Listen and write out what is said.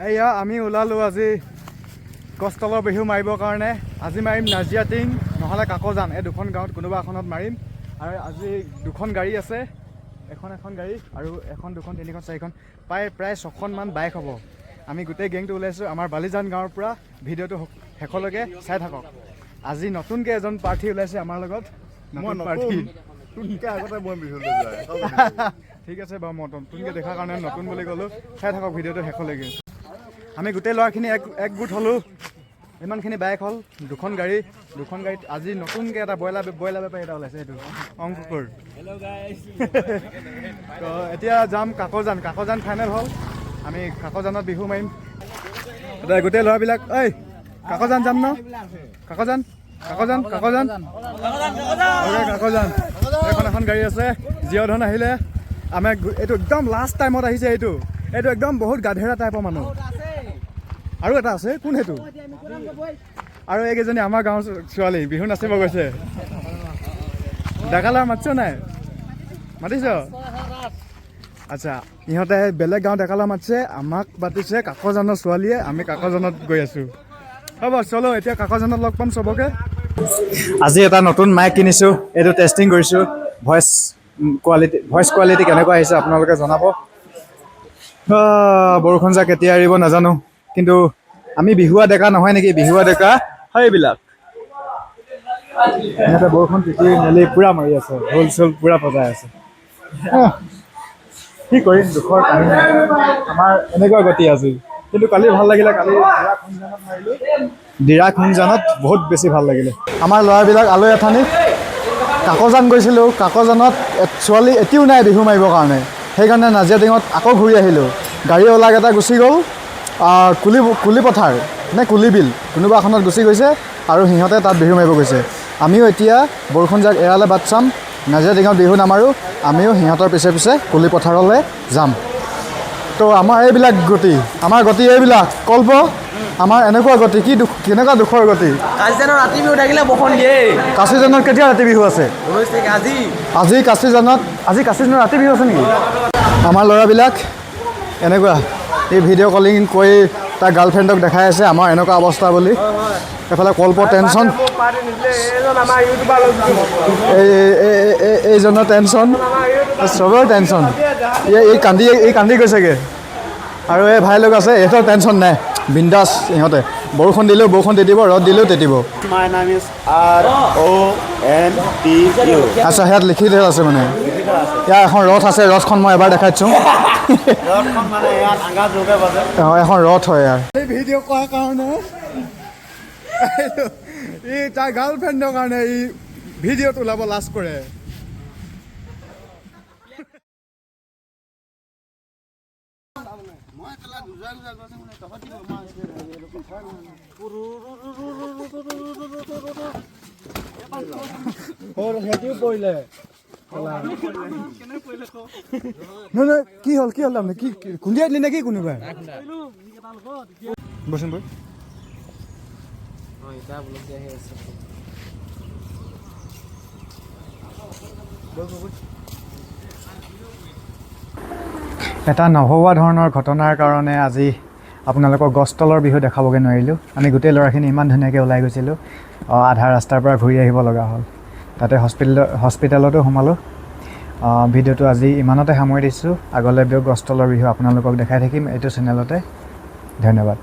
এয়া আমি ওলালো আজি গছতলৰ বিহু মাৰিবৰ কাৰণে। আজি মাৰিম নাজিয়া টিং নহ'লে কাকজান, এই দুখন গাঁৱত কোনোবা এখনত মাৰিম। আৰু আজি দুখন গাড়ী আছে, এখন গাড়ী আৰু এখন দুখন তিনিখন চাৰিখন প্ৰায় 6খনমান বাইক হ'ব। আমি গোটেই গেংটো ওলাইছোঁ আমাৰ বালিজান গাঁৱৰ পৰা। ভিডিঅ'টো শেষলৈকে চাই থাকক। আজি নতুনকৈ এজন প্ৰাৰ্থী ওলাইছে আমাৰ লগত। ঠিক আছে বাৰু, মই নতুনকৈ দেখাৰ কাৰণে নতুন বুলি ক'লোঁ। চাই থাকক ভিডিঅ'টো শেষলৈকে। আমি গোটেই ল'ৰাখিনি একগোট হ'লোঁ। ইমানখিনি বাইক হ'ল, দুখন গাড়ীত আজি নতুনকৈ এটা ব্ৰইলাৰ বেপাৰী এটা ওলাইছে। সেইটো অংকুৰ। তো এতিয়া যাম কাকজান ফাইনেল হ'ল। আমি কাকজানত বিহু মাৰিম। এতিয়া গোটেই ল'ৰাবিলাক কাকজান যাম ন? কাকজান এখন গাড়ী আছে। জীয়ধন আহিলে আমাক এইটো একদম লাষ্ট টাইমত আহিছে। এইটো একদম বহুত গাধেৰা টাইপৰ মানুহ। আৰু এটা আছে, কোন সেইটো? আৰু এইকেইজনী আমাৰ গাঁৱৰ ছোৱালী বিহু নাচিব গৈছে। ডেকা ল'ৰা মাতিছ নাই? মাতিছ? আচ্ছা, ইহঁতে বেলেগ গাঁও ডেকা ল'ৰা মাতিছে, আমাক মাতিছে কাকজানৰ ছোৱালীয়ে। আমি কাকজানত গৈ আছোঁ। হ'ব চলো, এতিয়া কাকজানত লগ পাম চবকে। আজি এটা নতুন মাইক কিনিছোঁ, এইটো টেষ্টিং কৰিছোঁ। ভইচ কোৱালিটি কেনেকুৱা আহিছে আপোনালোকে জনাব। বৰষুণ যাক কেতিয়া এৰিব নাজানো, কিন্তু আমি বিহুৱা ডেকা নহয় নেকি? বিহুৱা ডেকা সেইবিলাক সিহঁতে বৰষুণ তিতি মেলি পূৰা মাৰি আছে, ঢোল চোল পূৰা বজাই আছে। কি কৰিম, দুখৰ কাহিনী। আমাৰ এনেকুৱা গতি আজি। কিন্তু কালি ভাল লাগিলে। কালি ডিৰাক শুনজানত বহুত বেছি ভাল লাগিলে। আমাৰ ল'ৰাবিলাক আলৈ আথানি কাকজান গৈছিলোঁ। কাকজানত ছোৱালী এতিয়াও নাই বিহু মাৰিবৰ কাৰণে। সেইকাৰণে নাজিয়া টিঙত আকৌ ঘূৰি আহিলোঁ। গাড়ী ওলাকেইটা গুচি গ'ল কুলি পথাৰ নে কুলি বিল কোনোবা এখনত গুচি গৈছে, আৰু সিহঁতে তাত বিহু মাৰিব গৈছে। আমিও এতিয়া বৰষুণ যাক এৰালে বাট চাম। নাজিয়া টিঙত বিহু নামাৰোঁ, আমিও সিহঁতৰ পিছে পিছে কুলি পথাৰলৈ যাম। তো আমাৰ এইবিলাক গতি, এইবিলাক কল্প আমাৰ এনেকুৱা গতি। কেনেকুৱা দুখৰ গতি। কাজিজানৰ ৰাতি বিহু থাকিলে বৰষুণ দিয়ে। কাজিজানত কেতিয়া ৰাতি বিহু আছে? 19 তাৰিখে আজি কাজিজানত ৰাতি বিহু আছে নেকি? আমাৰ ল'ৰাবিলাক এনেকুৱা এই ভিডিঅ' কলিং কৰি তাৰ গাৰ্লফ্ৰেণ্ডক দেখাই আছে আমাৰ এনেকুৱা অৱস্থা বুলি। এফালে কল্প টেনশ্যন, এইজনৰ টেনশ্যন, চবৰে টেনশ্যন। এই কান্দি গৈছেগৈ। আৰু এই ভাই লোক আছে, এইহঁতৰ টেনশ্যন নাই, বিন্দাছ। ইহঁতে বৰষুণ দিলেও বৰষুণ তিতিব, ৰ'দ দিলেও তিতিব। আচ্ছা, সেয়াত লিখি দিয়া আছে মানে। ইয়াৰ এখন ৰথ আছে, ৰথখন মই এবাৰ দেখাই দিছোঁ। এখন ৰথ হয় ইয়াৰ। এই ভিডিঅ' কৰাৰ কাৰণে ই তাৰ গাৰ্লফ্ৰেণ্ডৰ কাৰণে ই ভিডিঅ'ত ওলাব লাজ কৰে। পৰিলে কি হ'ল তাৰমানে? কি খুন্দিয়াই দিলি নেকি কোনোবাই? বচোন বৈ। এটা নভবা ধৰণৰ ঘটনাৰ কাৰণে আজি আপোনালোকক গছতলৰ বিহু দেখাবগৈ নোৱাৰিলোঁ। আমি গোটেই ল'ৰাখিনি ইমান ধুনীয়াকৈ ওলাই গৈছিলোঁ, আধা ৰাস্তাৰ পৰা ঘূৰি আহিব লগা হ'ল। তাতে হস্পিটেলতো সোমালোঁ। ভিডিঅ'টো আজি ইমানতে সামৰি দিছোঁ। আগলৈ গছতলৰ বিহু আপোনালোকক দেখাই থাকিম এইটো চেনেলতে। ধন্যবাদ।